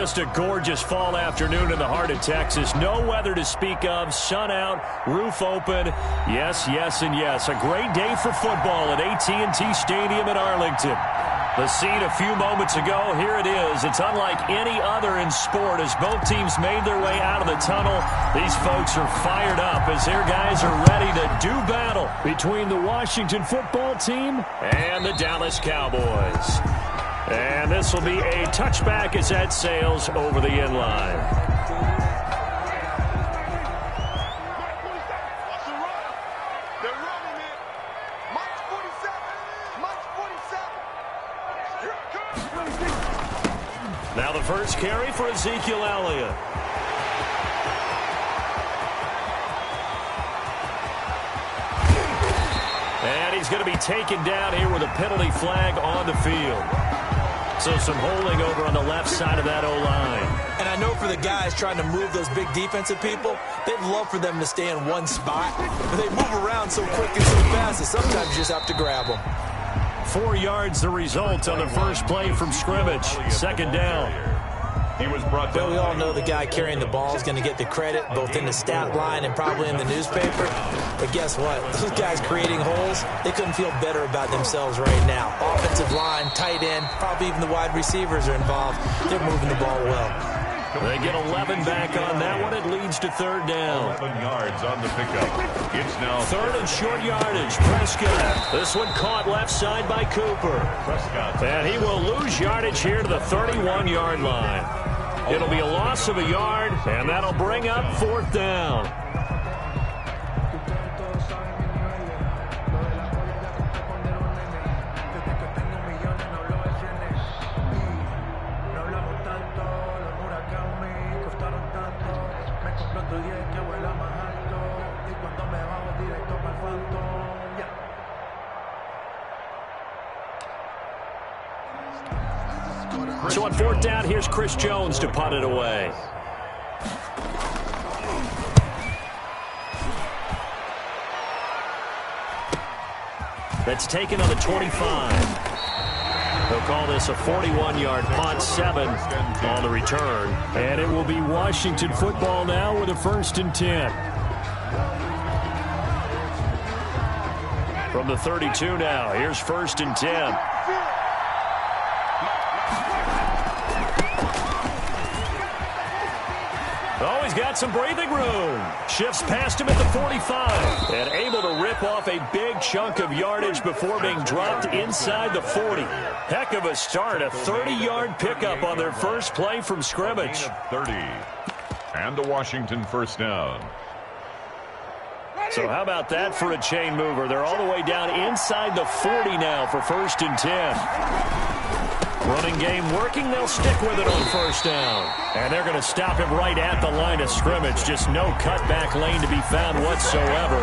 Just a gorgeous fall afternoon in the heart of Texas. No weather to speak of. Sun out, roof open. Yes, yes, and yes. A great day for football at AT&T Stadium in Arlington. The scene a few moments ago, here it is. It's unlike any other in sport as both teams made their way out of the tunnel. These folks are fired up as their guys are ready to do battle between the Washington football team and the Dallas Cowboys. And this will be a touchback as that sails over the end line. Now the first carry for Ezekiel Elliott. And he's going to be taken down here with a penalty flag on the field. So some holding over on the left side of that O-line. And I know for the guys trying to move those big defensive people, they'd love for them to stay in one spot. But they move around so quick and so fast that sometimes you just have to grab them. 4 yards the result on the first play from scrimmage. Second down. But we all know the guy carrying the ball is going to get the credit both in the stat line and probably in the newspaper. But guess what? Those guys creating holes, they couldn't feel better about themselves right now. Offensive line, tight end, probably even the wide receivers are involved. They're moving the ball well. They get 11 back on that one. It leads to third down. 11 yards on the pickup. It's now third and short yardage. Prescott. This one caught left side by Cooper. Prescott. And he will lose yardage here to the 31-yard line. It'll be a loss of a yard, and that'll bring up fourth down. So on fourth down, here's Chris Jones to punt it away. That's taken on the 25. They'll call this a 41-yard punt, 7 on the return. And it will be Washington football now with a 1st and 10. From the 32 now, here's 1st and 10. Oh, he's got some breathing room. Shifts past him at the 45. And able to rip off a big chunk of yardage before being dropped inside the 40. Heck of a start. A 30-yard pickup on their first play from scrimmage. 30. And the Washington first down. So how about that for a chain mover? They're all the way down inside the 40 now for 1st and 10. Running game working. They'll stick with it on first down. And they're going to stop him right at the line of scrimmage. Just no cutback lane to be found whatsoever.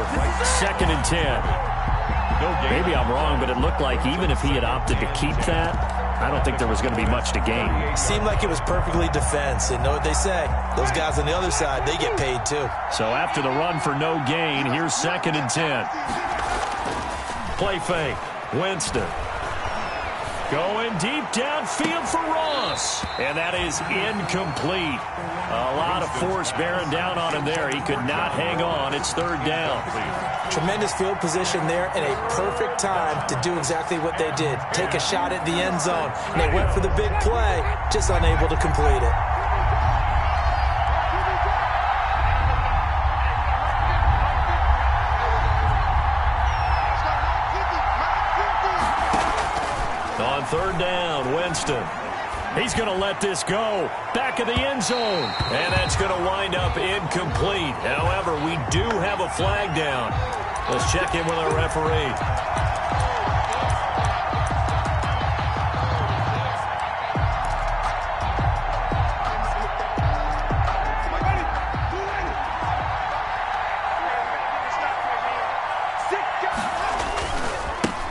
2nd and 10. Maybe I'm wrong, but it looked like even if he had opted to keep that, I don't think there was going to be much to gain. Seemed like it was perfectly defense. And know what they say? Those guys on the other side, they get paid too. So after the run for no gain, here's 2nd and 10. Play fake. Winston. Going deep downfield for Ross. And that is incomplete. A lot of force bearing down on him there. He could not hang on. It's 3rd down. Tremendous field position there and a perfect time to do exactly what they did. Take a shot at the end zone. And they went for the big play, just unable to complete it. On 3rd down, Winston. He's going to let this go. Back of the end zone. And that's going to wind up incomplete. However, we do have a flag down. Let's check in with our referee.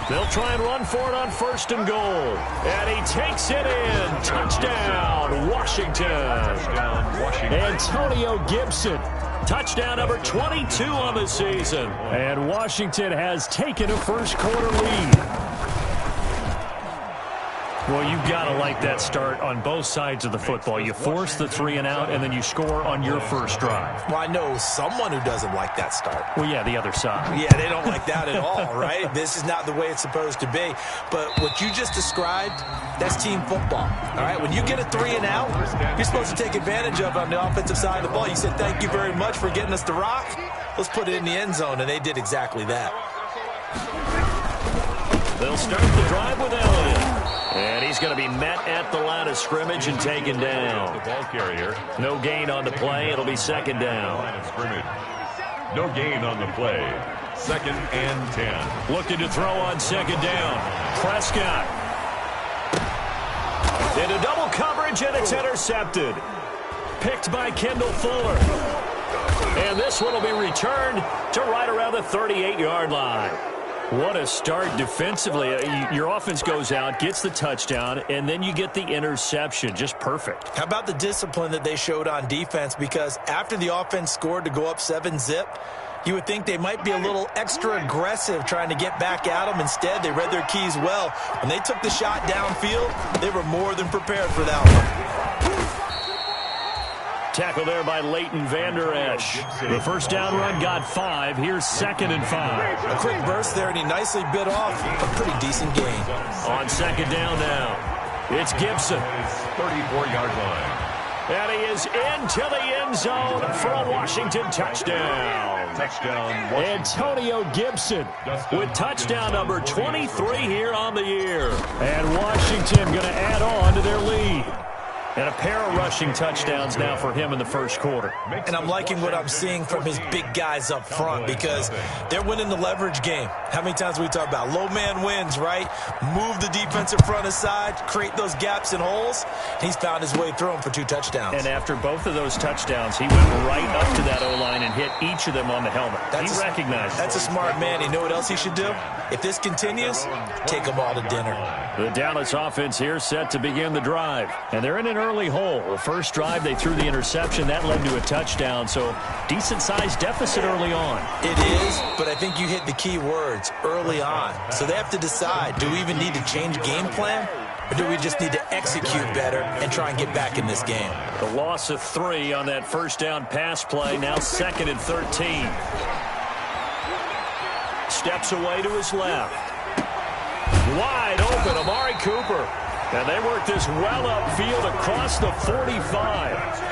They'll try and run for it on 1st and goal. And he takes it in. Touchdown, Washington. Antonio Gibson. Touchdown number 22 on the season. And Washington has taken a first quarter lead. Well, you've got to like that start on both sides of the football. You force the 3-and-out, and then you score on your first drive. Well, I know someone who doesn't like that start. Well, yeah, the other side. Yeah, they don't like that at all, right? This is not the way it's supposed to be. But what you just described, that's team football, all right? When you get a 3-and-out, you're supposed to take advantage of it on the offensive side of the ball. You said, thank you very much for getting us the rock. Let's put it in the end zone, and they did exactly that. They'll start the drive with Elliott. And he's going to be met at the line of scrimmage and taken down. The ball carrier. No gain on the play. It'll be second down. Line of scrimmage. No gain on the play. 2nd and 10. Looking to throw on second down. Prescott. Into double coverage, and it's intercepted. Picked by Kendall Fuller. And this one will be returned to right around the 38-yard line. What a start defensively. Your offense goes out, gets the touchdown, and then you get the interception. Just perfect. How about the discipline that they showed on defense? Because after the offense scored to go up 7-zip, you would think they might be a little extra aggressive trying to get back at them. Instead, they read their keys well. When they took the shot downfield, they were more than prepared for that one. Tackle there by Leighton Vander Esch. The first down run got 5. Here's 2nd and 5. A quick burst there, and he nicely bit off a pretty decent gain. On second down now, it's Gibson. 34-yard line. And he is into the end zone for a Washington touchdown. Touchdown, Washington. Antonio Gibson with touchdown number 23 here on the year. And Washington going to add on to their lead. And a pair of rushing touchdowns now for him in the first quarter. And I'm liking what I'm seeing from his big guys up front because they're winning the leverage game. How many times we talk about low man wins, right? Move the defensive front aside, create those gaps and holes. He's found his way through them for 2 touchdowns. And after both of those touchdowns, he went right up to that O-line and hit each of them on the helmet. He recognized it. That's a smart man. You know what else he should do? If this continues, take them all to dinner. The Dallas offense here set to begin the drive. And they're in an early hole. The first drive, they threw the interception. That led to a touchdown, so decent-sized deficit early on. It is, but I think you hit the key words, early on. So they have to decide, do we even need to change game plan? Or do we just need to execute better and try and get back in this game? The loss of 3 on that first down pass play, now 2nd and 13. Steps away to his left. Wide open, Amari Cooper. And they work this well upfield across the 45.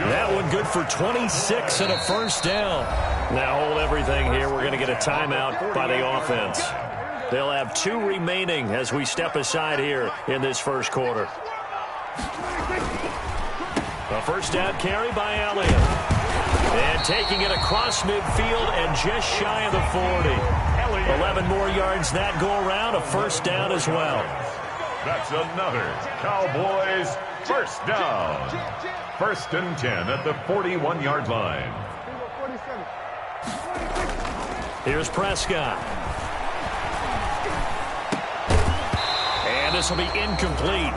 That one good for 26 and a first down. Now hold everything here. We're going to get a timeout by the offense. They'll have 2 remaining as we step aside here in this first quarter. A first down carry by Elliott. And taking it across midfield and just shy of the 40. 11 more yards that go around, a first down as well. That's another Cowboys first down. 1st and 10 at the 41-yard line. Here's Prescott. And this will be incomplete.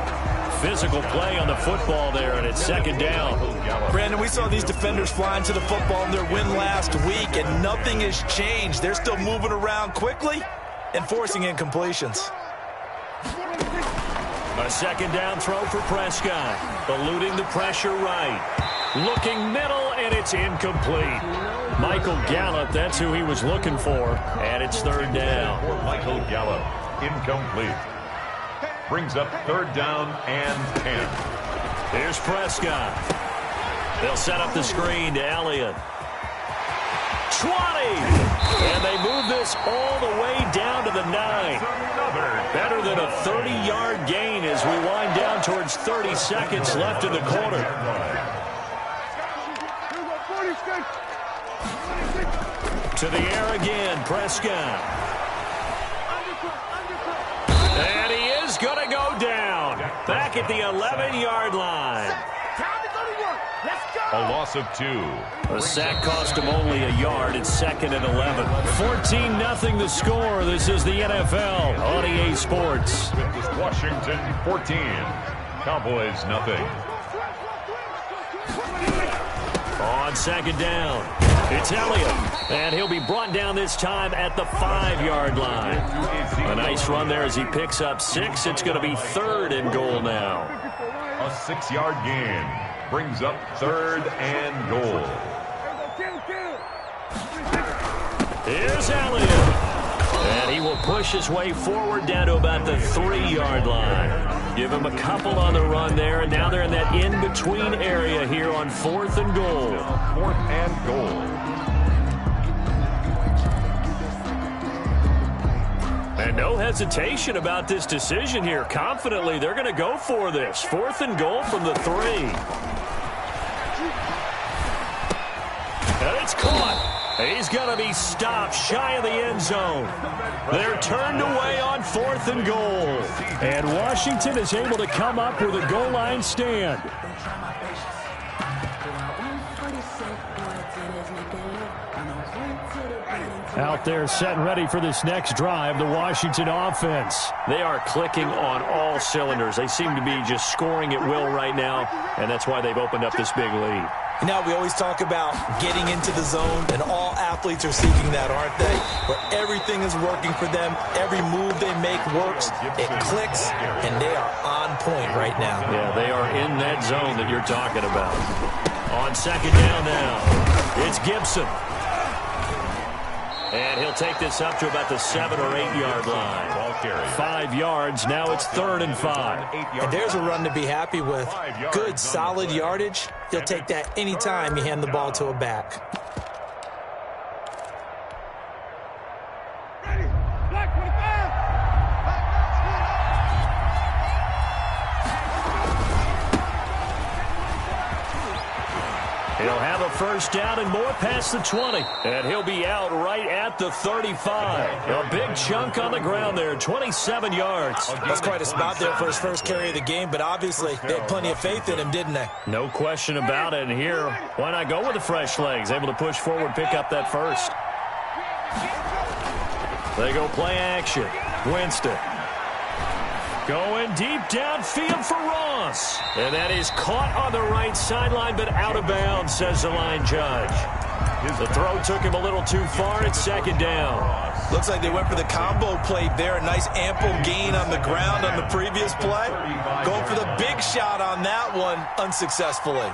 Physical play on the football there, and it's 2nd down. Brandon, we saw these defenders flying to the football in their win last week, and nothing has changed. They're still moving around quickly and forcing incompletions. A 2nd down throw for Prescott. Eluding the pressure right. Looking middle, and it's incomplete. Michael Gallup, that's who he was looking for, and it's 3rd down. For Michael Gallup, incomplete. Brings up 3rd down and 10. Here's Prescott. They'll set up the screen to Elliott. 20! And they move this all the way down to the 9. Better than a 30-yard gain as we wind down towards 30 seconds left in the quarter. To the air again, Prescott. And he is going to go down. Back at the 11-yard line. A loss of 2. The sack cost him only a yard. It's 2nd and 11. 14-0 the score. This is the NFL on EA Sports. It was Washington 14. Cowboys nothing. On On second down, it's Elliott, and he'll be brought down this time at the 5-yard line. A nice run there as he picks up 6. It's going to be 3rd and goal now. A 6-yard gain brings up 3rd and goal. Here's Elliott, and he will push his way forward down to about the 3-yard line. Give him a couple on the run there, and now they're in that in-between area here on 4th and goal. 4th and goal. And no hesitation about this decision here. Confidently, they're going to go for this. 4th and goal from the 3. And it's caught. He's going to be stopped shy of the end zone. They're turned away on 4th and goal. And Washington is able to come up with a goal line stand. Out there set and ready for this next drive, the Washington offense. They are clicking on all cylinders. They seem to be just scoring at will right now, and that's why they've opened up this big lead. Now, we always talk about getting into the zone, and all athletes are seeking that, aren't they? Where everything is working for them, every move they make works, it clicks, and they are on point right now. Yeah, they are in that zone that you're talking about. On second down now, it's Gibson. And he'll take this up to about the 7 or 8 yard line. 5 yards. Now it's 3rd and 5. And there's a run to be happy with. Good, solid yardage. You'll take that anytime you hand the ball to a back. He'll have a first down and more past the 20. And he'll be out right at the 35. A big chunk on the ground there, 27 yards. That's quite a spot there for his first carry of the game, but obviously they had plenty of faith in him, didn't they? No question about it. And here, why not go with the fresh legs? Able to push forward, pick up that first. They go play action. Winston. Going deep downfield for Ross. And that is caught on the right sideline, but out of bounds, says the line judge. The throw took him a little too far. It's second down. Looks like they went for the combo play there. A nice ample gain on the ground on the previous play. Going for the big shot on that one unsuccessfully.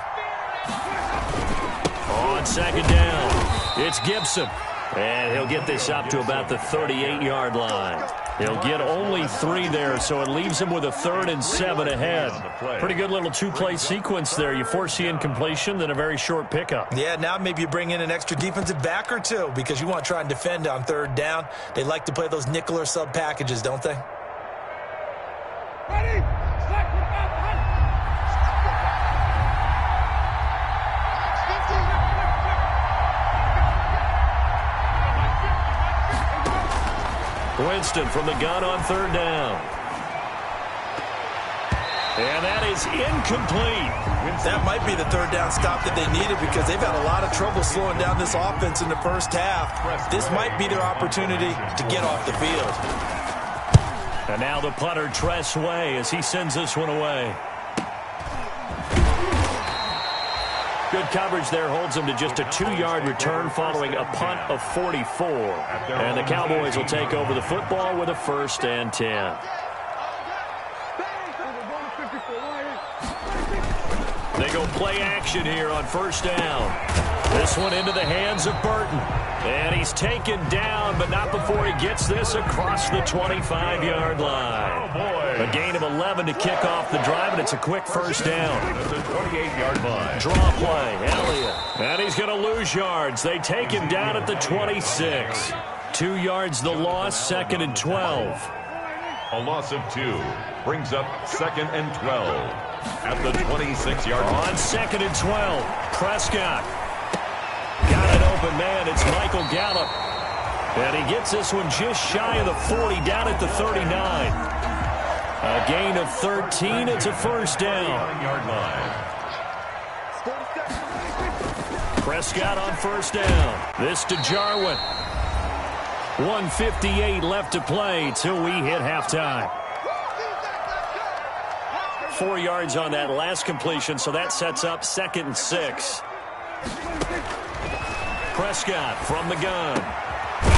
On second down, it's Gibson. And he'll get this up to about the 38-yard line. He'll get only 3 there, so it leaves him with a 3rd and 7 ahead. Pretty good little 2-play sequence there. You force the incompletion, then a very short pickup. Yeah, now maybe you bring in an extra defensive back or 2 because you want to try and defend on 3rd down. They like to play those nickel or sub packages, don't they? Ready? Winston from the gun on 3rd down. And that is incomplete. That might be the 3rd down stop that they needed because they've had a lot of trouble slowing down this offense in the first half. This might be their opportunity to get off the field. And now the punter, Tress Way, as he sends this one away. Good coverage there holds him to just a 2-yard return following a punt of 44. And the Cowboys will take over the football with a 1st and 10. They go play action here on 1st down. This one into the hands of Burton. And he's taken down, but not before he gets this across the 25-yard line. A gain of 11 to kick off the drive, and it's a quick 1st down. That's a 28-yard line. Draw play, Elliott. And he's going to lose yards. They take him down at the 26. 2 yards the loss, 2nd and 12. A loss of 2 brings up 2nd and 12 at the 26-yard line. On 2nd and 12, Prescott. Got an open man. It's Michael Gallup. And he gets this one just shy of the 40, down at the 39. A gain of 13. It's a 1st down. Yard line. Prescott on 1st down. This to Jarwin. 1:58 left to play till we hit halftime. 4 yards on that last completion, so that sets up 2nd and 6. Prescott from the gun.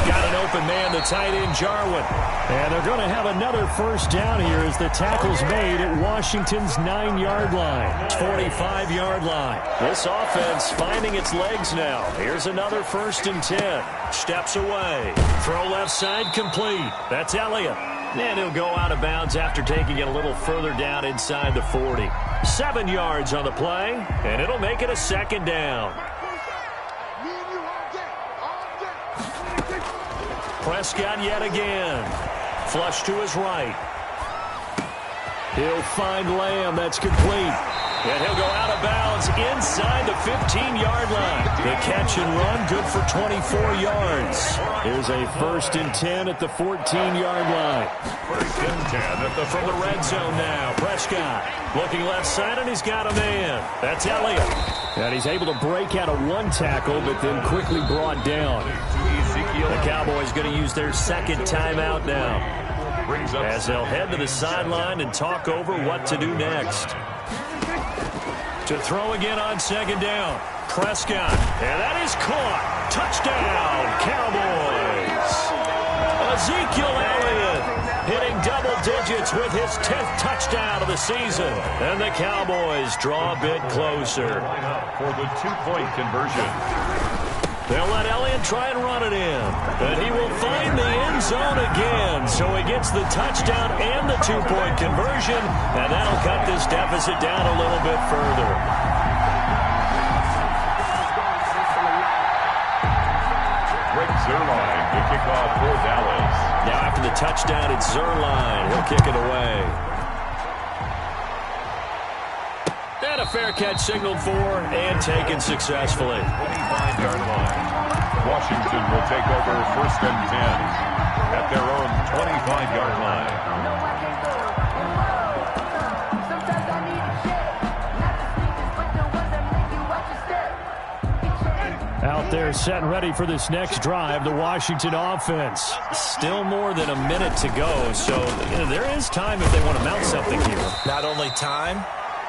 Got an open man, the tight end, Jarwin. And they're going to have another first down here as the tackle's made at Washington's 9-yard line. 45-yard line. This offense finding its legs now. Here's another 1st and 10. Steps away. Throw left side complete. That's Elliott. And he'll go out of bounds after taking it a little further down inside the 40. 7 yards on the play, and it'll make it a 2nd down. Prescott yet again. Flush to his right. He'll find Lamb. That's complete. And he'll go out of bounds inside the 15-yard line. The catch and run, good for 24 yards. Here's a 1st and 10 at the 14-yard line. 1st and 10 from the red zone now. Prescott looking left side, and he's got a man. That's Elliott. And he's able to break out of 1 tackle, but then quickly brought down. The Cowboys going to use their 2nd timeout now, as they'll head to the sideline and talk over what to do next. To throw again on 2nd down. Prescott. And that is caught. Touchdown, Cowboys. Ezekiel Elliott hitting double digits with his 10th touchdown of the season. And the Cowboys draw a bit closer. For the 2-point conversion. They'll let Elliott try and run it in. And he will find the end zone again. So he gets the touchdown and the 2-point conversion. And that'll cut this deficit down a little bit further. Greg Zuerlein to kick off for Dallas. Now after the touchdown, it's Zuerlein. He'll kick it away. And a fair catch signaled for and taken successfully. 25-yard line. Washington will take over 1st and 10 at their own 25-yard line. Out there set and ready for this next drive, the Washington offense. Still more than a minute to go, so there is time if they want to mount something here. Not only time,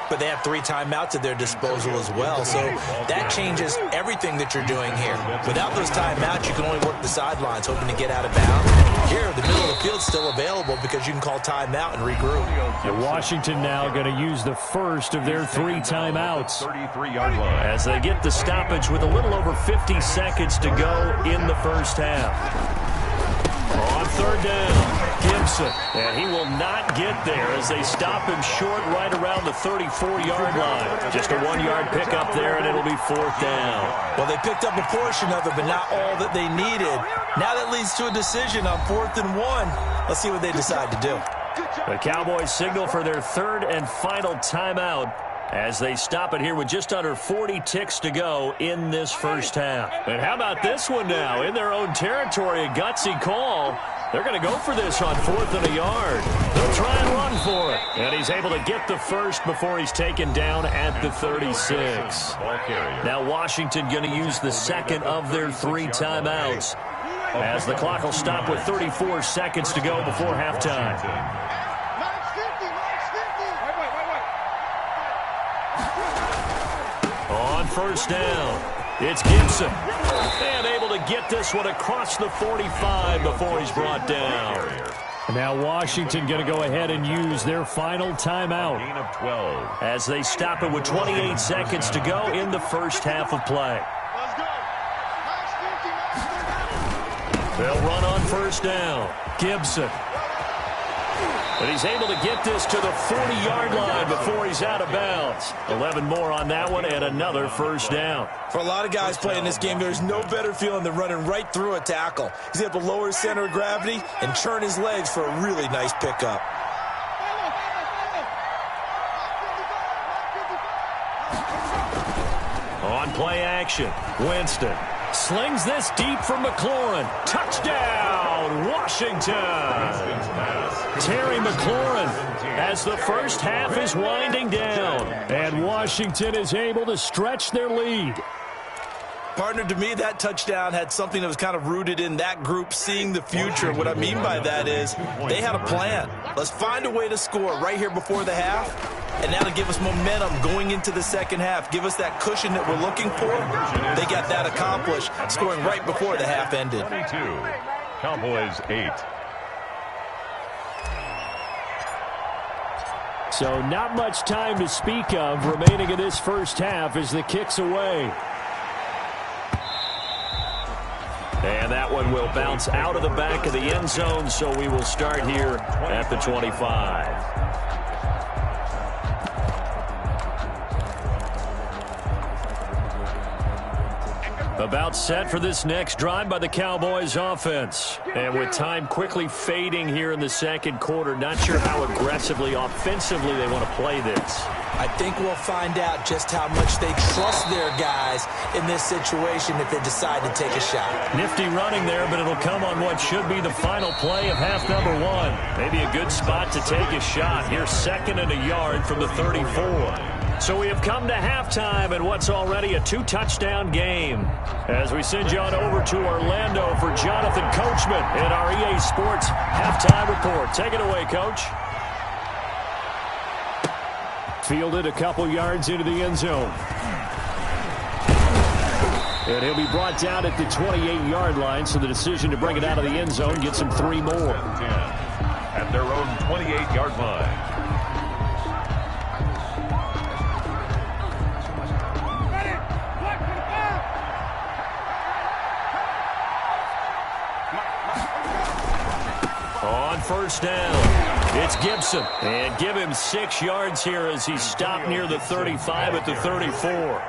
but they have 3 timeouts at their disposal as well. So that changes everything that you're doing here. Without those timeouts, you can only work the sidelines, hoping to get out of bounds. Here, the middle of the field's still available because you can call timeout and regroup. And Washington now going to use the first of their 3 timeouts. 33-yard line. As they get the stoppage with a little over 50 seconds to go in the first half. On 3rd down. Gibson, and he will not get there as they stop him short right around the 34-yard line. Just a 1-yard pickup there, and it'll be 4th down. Well, they picked up a portion of it, but not all that they needed. Now that leads to a decision on 4th and 1. Let's see what they decide to do. The Cowboys signal for their 3rd and final timeout as they stop it here with just under 40 ticks to go in this first half. And how about this one now? In their own territory, a gutsy call. They're going to go for this on 4th and a yard. They'll try and run for it. And he's able to get the first before he's taken down at the 36. Now Washington going to use the 2nd of their 3 timeouts as the clock will stop with 34 seconds to go before halftime. On 1st down, it's Gibson. And able to get this one across the 45 before he's brought down. Now Washington going to go ahead and use their final timeout as they stop it with 28 seconds to go in the first half of play. They'll run on 1st down. Gibson. But he's able to get this to the 40-yard line before he's out of bounds. 11 more on that one and another 1st down. For a lot of guys playing this game, there's no better feeling than running right through a tackle. He's able to lower his center of gravity and churn his legs for a really nice pickup. On play action, Winston slings this deep from McLaurin. Touchdown, Washington. Terry McLaurin as the first half is winding down. And Washington is able to stretch their lead. Partner, to me, that touchdown had something that was kind of rooted in that group seeing the future. What I mean by that is they had a plan. Let's find a way to score right here before the half. and that'll give us momentum going into the second half. Give us that cushion that we're looking for. They got that accomplished, scoring right before the half ended. 22, Cowboys 8. So not much time to speak of remaining in this first half as the kick's away. And that one will bounce out of the back of the end zone, so we will start here at the 25. About set for this next drive by the Cowboys offense. And with time quickly fading here in the second quarter, not sure how aggressively, offensively they want to play this. I think we'll find out just how much they trust their guys in this situation if they decide to take a shot. Nifty running there, but it'll come on what should be the final play of half number one. Maybe a good spot to take a shot. Here's 2nd and a yard from the 34. So we have come to halftime in what's already a 2-touchdown game. As we send you on over to Orlando for Jonathan Coachman in our EA Sports Halftime Report. Take it away, Coach. Fielded a couple yards into the end zone. And he'll be brought down at the 28-yard line, so the decision to bring it out of the end zone gets him 3 more. At their own 28-yard line. On first down, it's Gibson. And give him 6 yards here as he stopped near the 35 at the 34.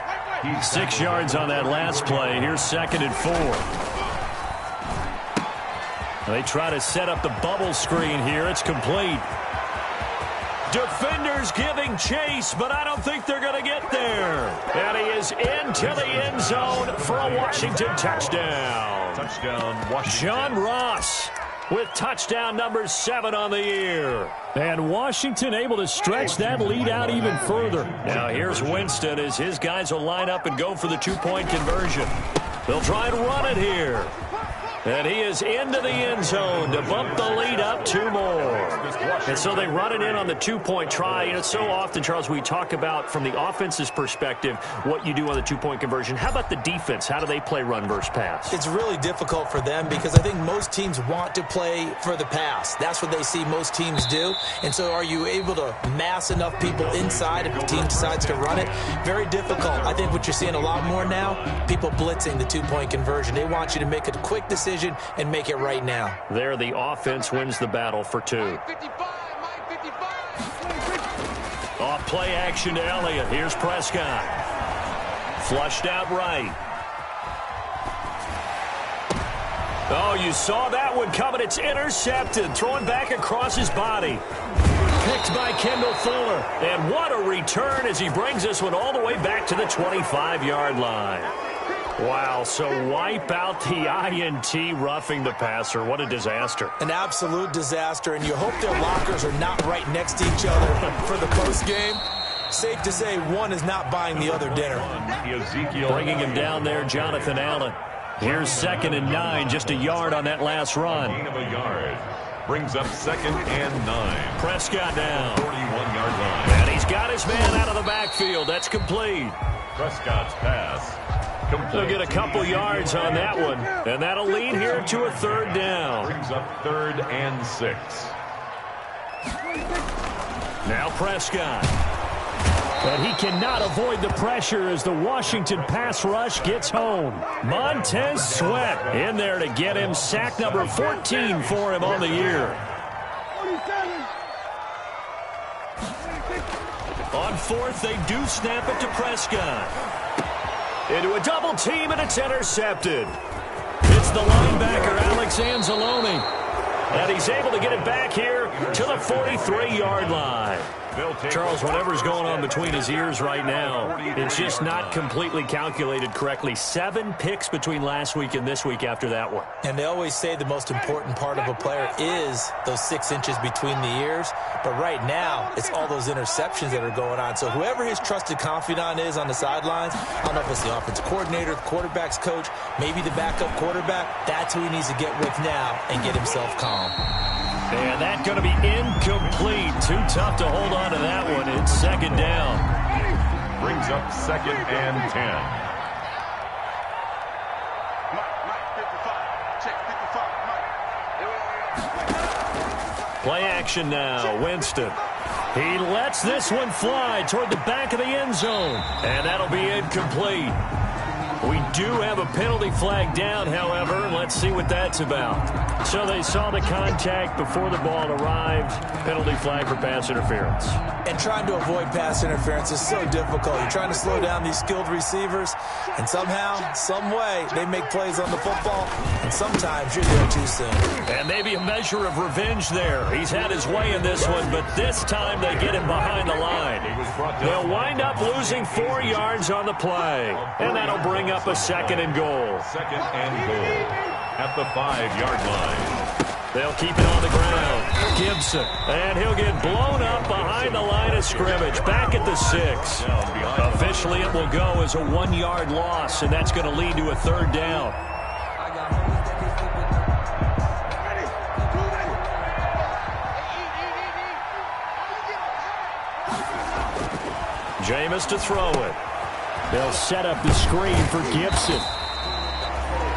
6 yards on that last play. Here's 2nd and 4. They try to set up the bubble screen here. It's complete. Defenders giving chase, but I don't think they're going to get there. And he is into the end zone for a Washington touchdown. Touchdown, Washington. John Ross with touchdown number 7 on the year. And Washington able to stretch that lead out even further. Now here's Winston as his guys will line up and go for the 2-point conversion. They'll try and run it here. And he is into the end zone to bump the lead up 2 more. And so they run it in on the 2-point try. You know, so often, Charles, we talk about from the offense's perspective what you do on the 2-point conversion. How about the defense? How do they play run versus pass? It's really difficult for them because I think most teams want to play for the pass. That's what they see most teams do. And so are you able to mass enough people inside if the team decides to run it? Very difficult. I think what you're seeing a lot more now, people blitzing the 2-point conversion. They want you to make a quick decision and make it right now. There, the offense wins the battle for 2. Off play action to Elliott. Here's Prescott. Flushed out right. Oh, you saw that one coming. It's intercepted. Throwing back across his body. Picked by Kendall Fuller. And what a return as he brings this one all the way back to the 25-yard line. Wow, so wipe out the INT roughing the passer. What a disaster. An absolute disaster, and you hope their lockers are not right next to each other for the postgame. Safe to say one is not buying the other dinner. Bringing him down there, Jonathan Allen. Here's 2nd and 9, just a yard on that last run. Gain of a yard. Brings up 2nd and 9. Prescott down. 41-yard line. And he's got his man out of the backfield. That's complete. Prescott's pass. They'll get a couple yards on that one, and that'll lead here to a 3rd down. Brings up 3rd and 6. Now Prescott. But he cannot avoid the pressure as the Washington pass rush gets home. Montez Sweat in there to get him. Sack number 14 for him on the year. On 4th, they do snap it to Prescott. Into a double team, and it's intercepted. It's the linebacker, Alex Anzalone. And he's able to get it back here to the 43-yard line. Charles, whatever's going on between his ears right now, it's just not completely calculated correctly. 7 picks between last week and this week after that one. And they always say the most important part of a player is those 6 inches between the ears. But right now, it's all those interceptions that are going on. So whoever his trusted confidant is on the sidelines, I don't know if it's the offensive coordinator, the quarterback's coach, maybe the backup quarterback, that's who he needs to get with now and get himself calm. And that's going to be incomplete. Too tough to hold on to that one. It's second down. Brings up second and 10. Play action now. Winston. He lets this one fly toward the back of the end zone. And that'll be incomplete. We do have a penalty flag down, however. Let's see what that's about. So they saw the contact before the ball arrived. Penalty flag for pass interference. And trying to avoid pass interference is so difficult. You're trying to slow down these skilled receivers, and somehow, some way, they make plays on the football, and sometimes you're there too soon. And maybe a measure of revenge there. He's had his way in this one, but this time they get him behind the line. They'll wind up losing 4 yards on the play, and that'll bring up a second and goal. Second and goal at the 5-yard line. They'll keep it on the ground. Gibson, and he'll get blown up behind the line of scrimmage, back at the 6. Officially, it will go as a 1-yard loss, and that's going to lead to a third down. Jameis to throw it. They'll set up the screen for Gibson.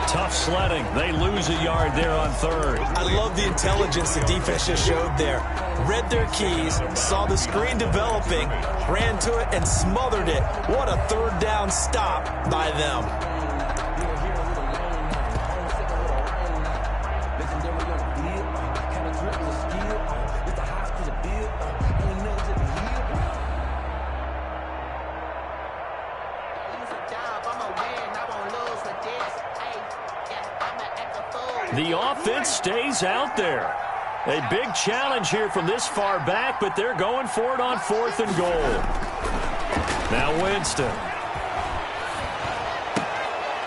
Tough sledding. They lose a yard there on third. I love the intelligence the defense just showed there. Read their keys, saw the screen developing, ran to it, and smothered it. What a third down stop by them. The offense stays out there. A big challenge here from this far back, but they're going for it on 4th and goal. Now Winston.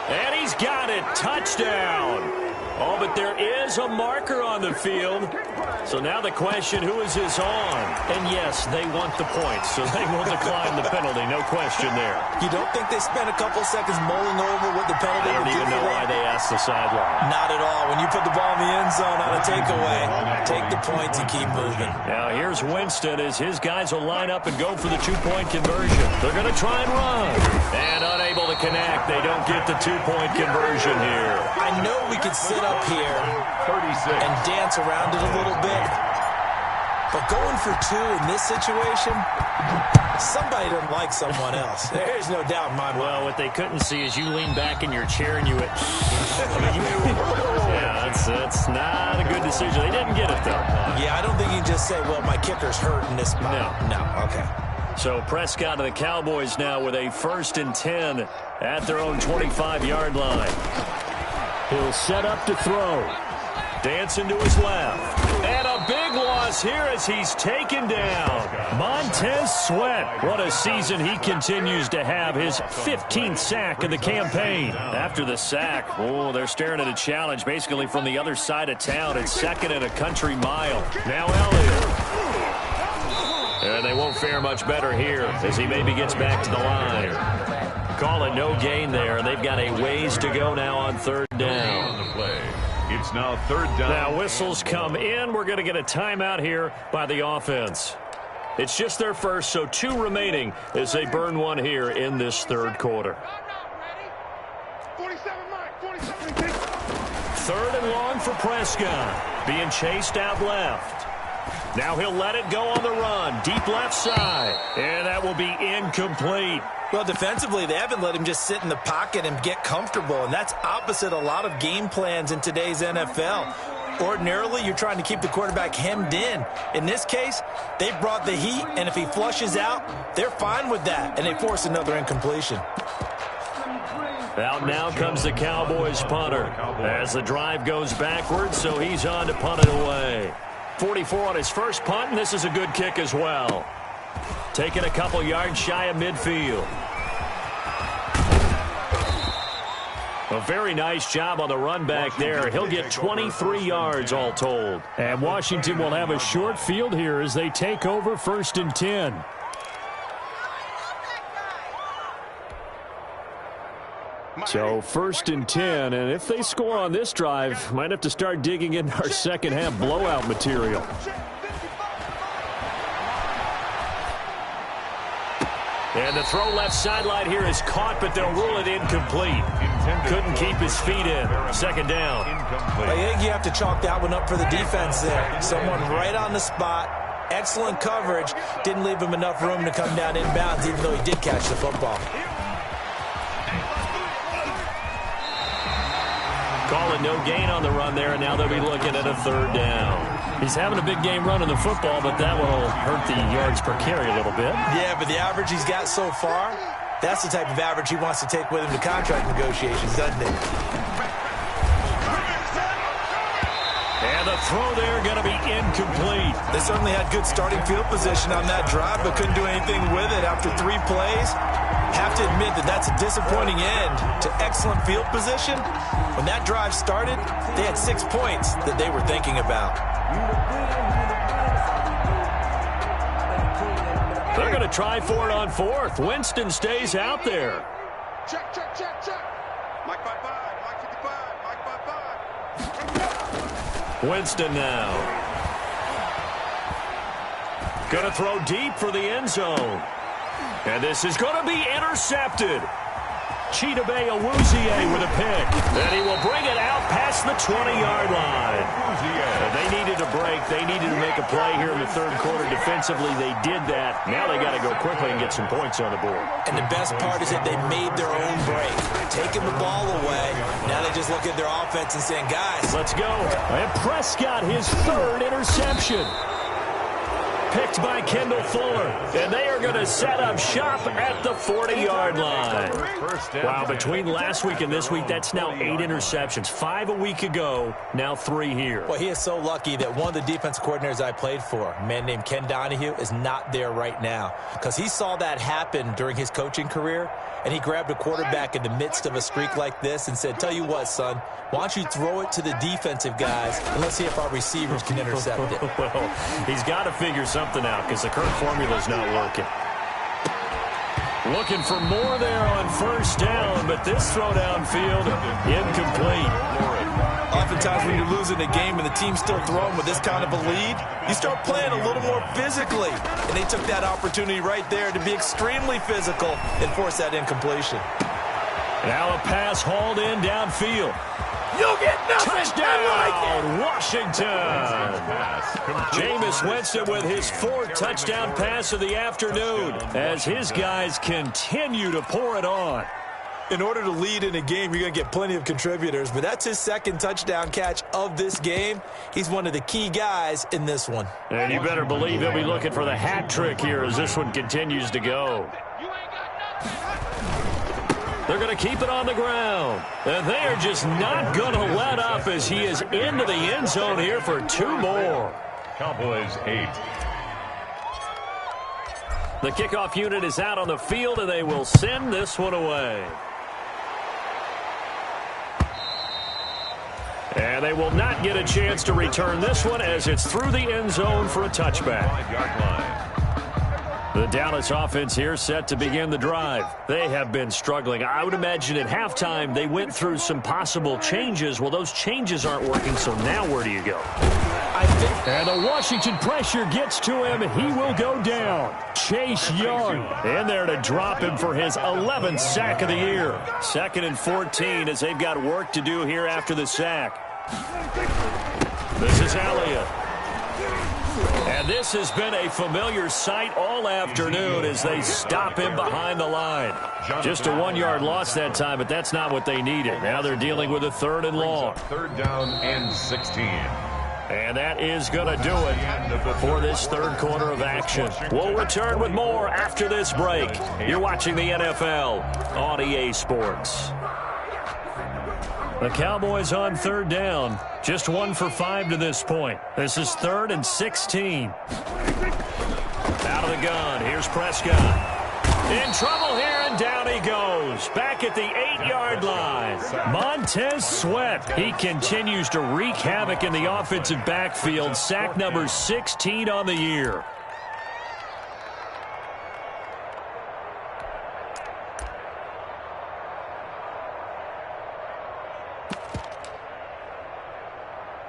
And he's got it. Touchdown. Oh, but there is a marker on the field. So now the question, who is this on? And yes, they want the points, so they will decline the penalty. No question there. You don't think they spent a couple seconds mulling over what the penalty would do? I don't even know why they asked the sideline. Not at all. When you put the ball in the end zone on a takeaway, take the points and keep moving. Now here's Winston as his guys will line up and go for the 2-point conversion. They're going to try and run. And unable to connect. They don't get the 2-point conversion here. I know we could sit up here 36 and dance around it a little bit, but going for 2 in this situation, somebody doesn't like someone else. There's no doubt in my mind. Well, what they couldn't see is you lean back in your chair and you went, yeah, that's not a good decision. They didn't get it, though. Yeah, I don't think you can just say, well, my kicker's hurt in this spot. No, okay. So Prescott and the Cowboys now with a 1st and 10 at their own 25-yard line. He'll set up to throw. Dancing to his left. And a big loss here as he's taken down. Montez Sweat. What a season he continues to have. His 15th sack of the campaign. After the sack, oh, they're staring at a challenge basically from the other side of town. It's 2nd and a country mile. Now Elliott. And they won't fare much better here as he maybe gets back to the line. Call it no gain there, and they've got a ways to go now on 3rd down. On the play. It's now 3rd down. Now whistles come in. We're going to get a timeout here by the offense. It's just their first, so 2 remaining as they burn one here in this 3rd quarter. 3rd and long for Prescott. Being chased out left. Now he'll let it go on the run. Deep left side. And that will be incomplete. Well, defensively, they haven't let him just sit in the pocket and get comfortable, and that's opposite a lot of game plans in today's NFL. Ordinarily, you're trying to keep the quarterback hemmed in. In this case, they brought the heat, and if he flushes out, they're fine with that, and they force another incompletion. Out now comes the Cowboys punter as the drive goes backwards, so he's on to punt it away. 44 on his first punt, and this is a good kick as well. Taking a couple yards shy of midfield. A very nice job on the run back there. He'll get 23 yards all told. And Washington will have a short field here as they take over 1st and 10. So 1st and 10, and if they score on this drive, might have to start digging into our second half blowout material. And the throw left sideline here is caught, but they'll rule it incomplete. Couldn't keep his feet in. 2nd down. I think you have to chalk that one up for the defense there. Someone right on the spot. Excellent coverage. Didn't leave him enough room to come down inbounds, even though he did catch the football. Calling no gain on the run there, and now they'll be looking at a 3rd down. He's having a big game running the football, but that will hurt the yards per carry a little bit. Yeah, but the average he's got so far, that's the type of average he wants to take with him to contract negotiations, doesn't it? And the throw there going to be incomplete. They certainly had good starting field position on that drive, but couldn't do anything with it after 3 plays. Have to admit that that's a disappointing end to excellent field position. When that drive started, they had 6 points that they were thinking about. They're going to try for it on 4th. Winston stays out there. Check. Mike 55, Mike 55, Mike 55. Winston now. Going to throw deep for the end zone. And this is going to be intercepted. Chidobe Awuzie with a pick. And he will bring it out past the 20-yard line. And they needed a break. They needed to make a play here in the 3rd quarter. Defensively, they did that. Now they got to go quickly and get some points on the board. And the best part is that they made their own break. Taking the ball away. Now they just look at their offense and saying, guys, let's go. And Prescott, his 3rd interception. Picked by Kendall Fuller. And they are going to set up shop at the 40-yard line. Wow, between last week and this week, that's now 8 interceptions. 5 a week ago, now 3 here. Well, he is so lucky that one of the defense coordinators I played for, a man named Ken Donahue, is not there right now. Because he saw that happen during his coaching career, and he grabbed a quarterback in the midst of a streak like this and said, tell you what, son, why don't you throw it to the defensive guys, and let's see if our receivers can intercept it. Well, he's got to figure something out because the current formula is not working. Looking for more there on 1st down, but this throw downfield, incomplete. Oftentimes when you're losing a game and the team's still throwing with this kind of a lead, you start playing a little more physically. And they took that opportunity right there to be extremely physical and force that incompletion. Now a pass hauled in downfield. You'll get nothing. Touchdown, I like it. Washington. Jameis Winston with his 4th touchdown pass of the afternoon as his guys continue to pour it on. In order to lead in a game, you're going to get plenty of contributors, but that's his 2nd touchdown catch of this game. He's one of the key guys in this one. And you better believe he'll be looking for the hat trick here as this one continues to go. They're going to keep it on the ground. And they are just not going to let up as he is into the end zone here for 2 more. Cowboys 8. The kickoff unit is out on the field, and they will send this one away. And they will not get a chance to return this one as it's through the end zone for a touchback. 5-yard line. The Dallas offense here set to begin the drive. They have been struggling. I would imagine at halftime they went through some possible changes. Well, those changes aren't working, so now where do you go? And the Washington pressure gets to him. He will go down. Chase Young in there to drop him for his 11th sack of the year. 2nd and 14 as they've got work to do here after the sack. This is Elliott. And this has been a familiar sight all afternoon as they stop him behind the line. Just a 1-yard loss that time, but that's not what they needed. Now they're dealing with a 3rd and long. 3rd down and 16. And that is going to do it for this 3rd quarter of action. We'll return with more after this break. You're watching the NFL on EA Sports. The Cowboys on 3rd down. Just 1 for 5 to this point. This is 3rd and 16. Out of the gun. Here's Prescott. In trouble here, and down he goes. Back at the 8-yard line. Montez Sweat. He continues to wreak havoc in the offensive backfield. Sack number 16 on the year.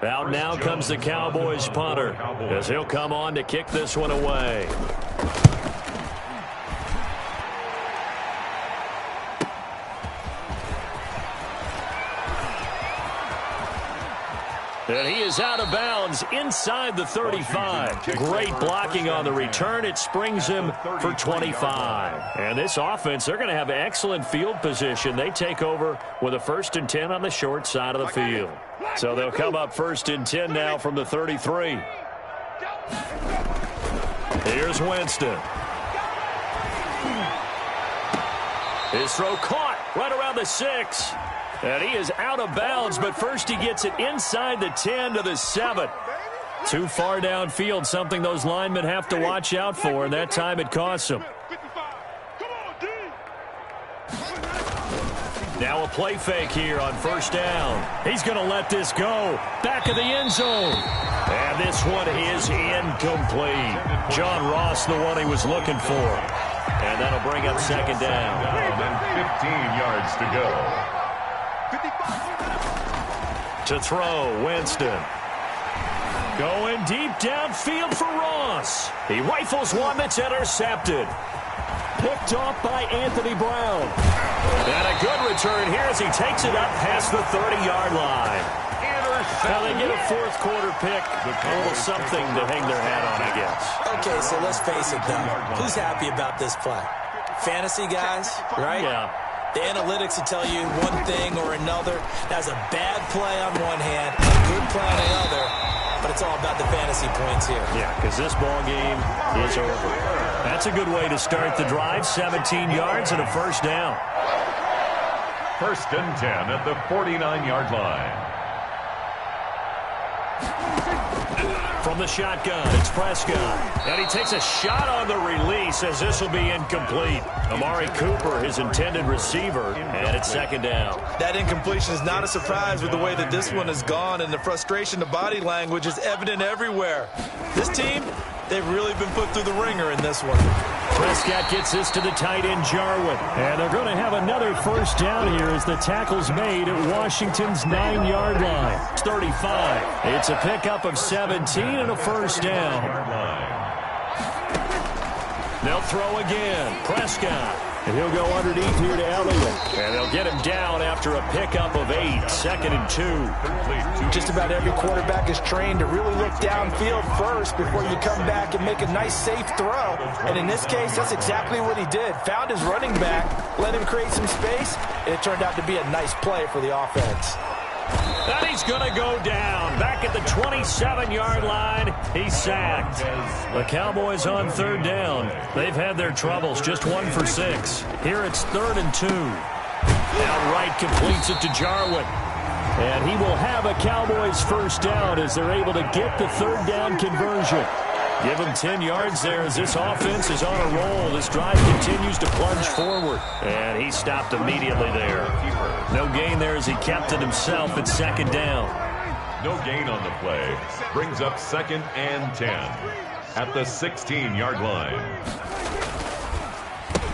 Out now comes the Cowboys punter, as he'll come on to kick this one away. And he is out of bounds inside the 35. Great blocking on the return. It springs him for 25. And this offense, they're going to have excellent field position. They take over with a 1st and 10 on the short side of the field. So they'll come up 1st and 10 now from the 33. Here's Winston. His throw caught right around the 6. And he is out of bounds, but first he gets it inside the 10 to the 7. Too far downfield, something those linemen have to watch out for, and that time it costs them. Now a play fake here on 1st down. He's going to let this go. Back of the end zone. And this one is incomplete. John Ross, the one he was looking for. And that'll bring up 2nd down. And 15 yards to go. To throw, Winston. Going deep downfield for Ross. He rifles one that's intercepted. Picked off by Anthony Brown. And a good return here as he takes it up past the 30-yard line. Now they get a 4th quarter pick. A little something to hang their hat on, I guess. Okay, so let's face it, though. Who's happy about this play? Fantasy guys, right? Yeah. The analytics will tell you one thing or another. That's a bad play on one hand, a good play on the other, but it's all about the fantasy points here. Yeah, because this ball game is over. That's a good way to start the drive. 17 yards and a 1st down. 1st and 10 at the 49-yard line. From the shotgun, it's Prescott. And he takes a shot on the release as this will be incomplete. Amari Cooper, his intended receiver, and it's 2nd down. That incompletion is not a surprise with the way that this one has gone, and the frustration, the body language is evident everywhere. This team, they've really been put through the ringer in this one. Prescott gets this to the tight end, Jarwin. And they're going to have another 1st down here as the tackle's made at Washington's 9-yard line. It's 35. It's a pickup of 17 and a 1st down. They'll throw again. Prescott. And he'll go underneath here to Elliott. And they'll get him down after a pickup of 8. 2nd and 2. Just about every quarterback is trained to really look downfield first before you come back and make a nice, safe throw. And in this case, that's exactly what he did. Found his running back, let him create some space, and it turned out to be a nice play for the offense. And he's going to go down. Back at the 27-yard line, he's sacked. The Cowboys on 3rd down. They've had their troubles, just 1 for 6. Here it's 3rd and 2. Now Wright completes it to Jarwin. And he will have a Cowboys 1st down as they're able to get the 3rd down conversion. Give him 10 yards there as this offense is on a roll. This drive continues to plunge forward. And he stopped immediately there. No gain there as he kept it himself at 2nd down. No gain on the play. Brings up 2nd and 10 at the 16-yard line.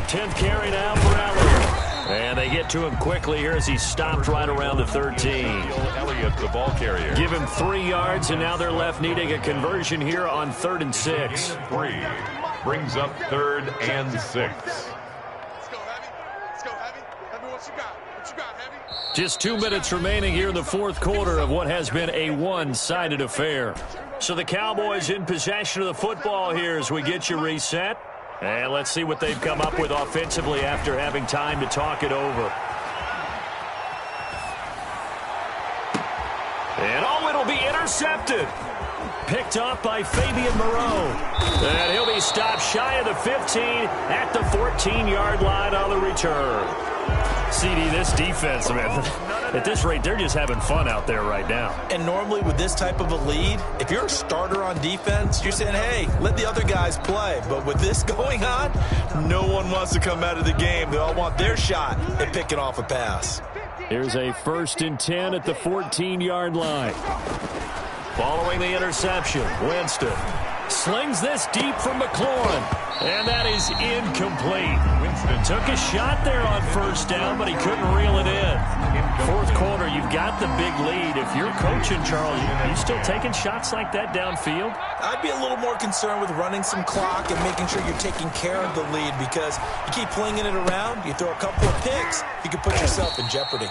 10th carry now for Elliott. And they get to him quickly here as he stopped right around the 13. Elliott, the ball carrier. Give him 3 yards, and now they're left needing a conversion here on 3rd and 6. 3 brings up 3rd and 6. Let's go, Heavy. Let's go, Heavy. Heavy, what you got? What you got, Heavy? Just 2 minutes remaining here in the 4th quarter of what has been a one-sided affair. So the Cowboys in possession of the football here as we get you reset. And let's see what they've come up with offensively after having time to talk it over. And oh, it'll be intercepted. Picked off by Fabian Moreau. And he'll be stopped shy of the 15 at the 14-yard line on the return. CD, this defense, man, at this rate, they're just having fun out there right now. And normally with this type of a lead, if you're a starter on defense, you're saying, hey, let the other guys play. But with this going on, no one wants to come out of the game. They all want their shot at picking off a pass. Here's a 1st and 10 at the 14-yard line. Following the interception, Winston slings this deep from McLaurin. And that is incomplete. Winston. Took a shot there on first down, but he couldn't reel it in. Fourth quarter, you've got the big lead. If you're coaching, Charles, you still taking shots like that downfield? I'd be a little more concerned with running some clock and making sure you're taking care of the lead, because you keep flinging it around, you throw a couple of picks, you can put yourself in jeopardy.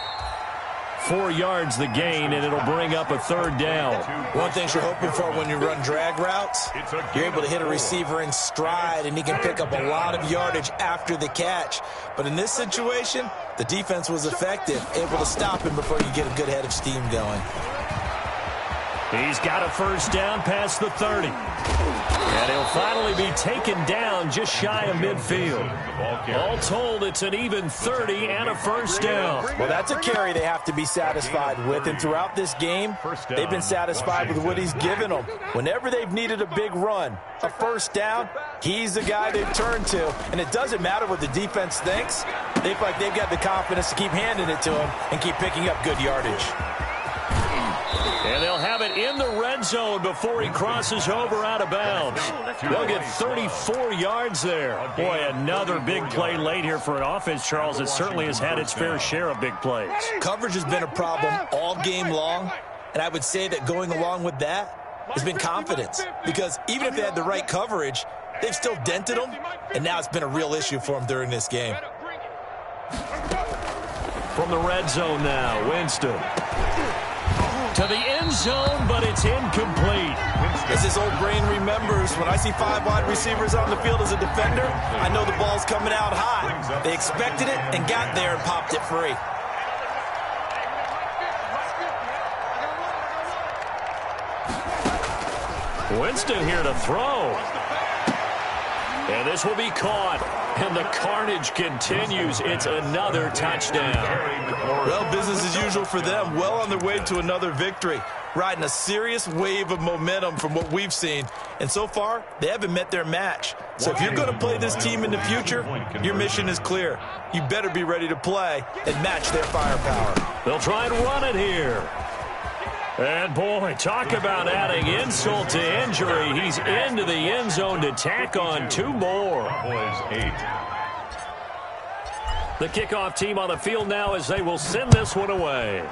4 yards the gain, and it'll bring up a third down. One thing you're hoping for when you run drag routes, you're able to hit a receiver in stride, and he can pick up a lot of yardage after the catch. But in this situation, the defense was effective, able to stop him before you get a good head of steam going. He's got a first down past the 30. And he'll finally be taken down just shy of midfield. All told, it's an even 30 and a first down. Well, that's a carry they have to be satisfied with. And throughout this game, they've been satisfied with what he's given them. Whenever they've needed a big run, a first down, he's the guy they've turned to. And it doesn't matter what the defense thinks. They feel like they've got the confidence to keep handing it to him and keep picking up good yardage. And they'll have it in the red zone before he crosses over out of bounds. They'll get 34 yards there. Boy, another big play late here for an offense, Charles. It certainly has had its fair share of big plays. Coverage has been a problem all game long, and I would say that going along with that has been confidence. Because even if they had the right coverage, they've still dented them, and now it's been a real issue for them during this game. From the red zone now, Winston. To the end zone, but it's incomplete. As his old brain remembers, when I see 5 wide receivers on the field as a defender, I know the ball's coming out high. They expected it and got there and popped it free. Winston here to throw. And this will be caught. And the carnage continues. It's another touchdown. Well, business as usual for them. Well on their way to another victory. Riding a serious wave of momentum from what we've seen. And so far, they haven't met their match. So if you're going to play this team in the future, your mission is clear. You better be ready to play and match their firepower. They'll try and run it here. And, boy, talk about adding insult to injury. He's into the end zone to tack on 2 more. The kickoff team on the field now as they will send this one away.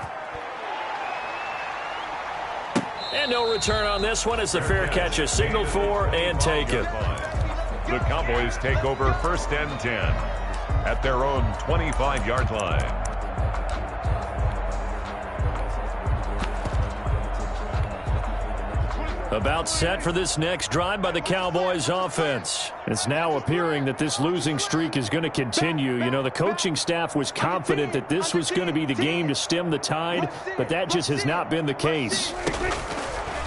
And no return on this one as the fair catch is signaled for and taken. The Cowboys take over 1st and 10 at their own 25-yard line. About set for this next drive by the Cowboys offense. It's now appearing that this losing streak is going to continue. You know, the coaching staff was confident that this was going to be the game to stem the tide, but that just has not been the case.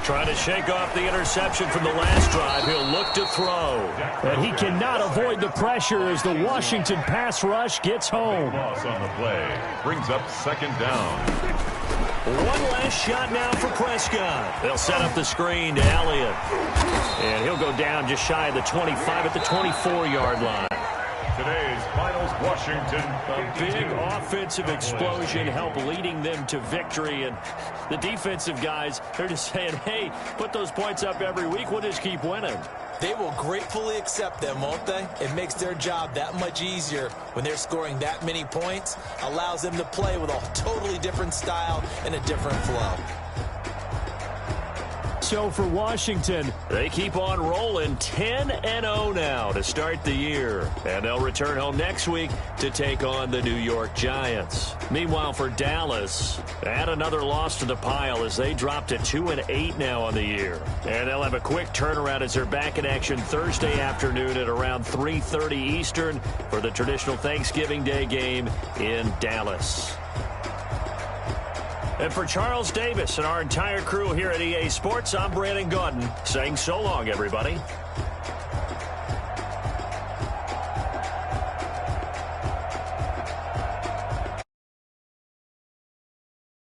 Trying to shake off the interception from the last drive. He'll look to throw. And he cannot avoid the pressure as the Washington pass rush gets home. Loss on the play brings up 2nd down. One last shot now for Prescott. They'll set up the screen to Elliott. And he'll go down just shy of the 25 at the 24-yard line. Today's finals, Washington. A big offensive explosion helped leading them to victory. And the defensive guys, they're just saying, hey, put those points up every week. We'll just keep winning. They will gratefully accept them, won't they? It makes their job that much easier when they're scoring that many points. Allows them to play with a totally different style and a different flow. So for Washington, they keep on rolling 10-0 now to start the year. And they'll return home next week to take on the New York Giants. Meanwhile, for Dallas, add another loss to the pile as they drop to 2-8 now on the year. And they'll have a quick turnaround as they're back in action Thursday afternoon at around 3:30 Eastern for the traditional Thanksgiving Day game in Dallas. And for Charles Davis and our entire crew here at EA Sports, I'm Brandon Gaudin saying so long, everybody.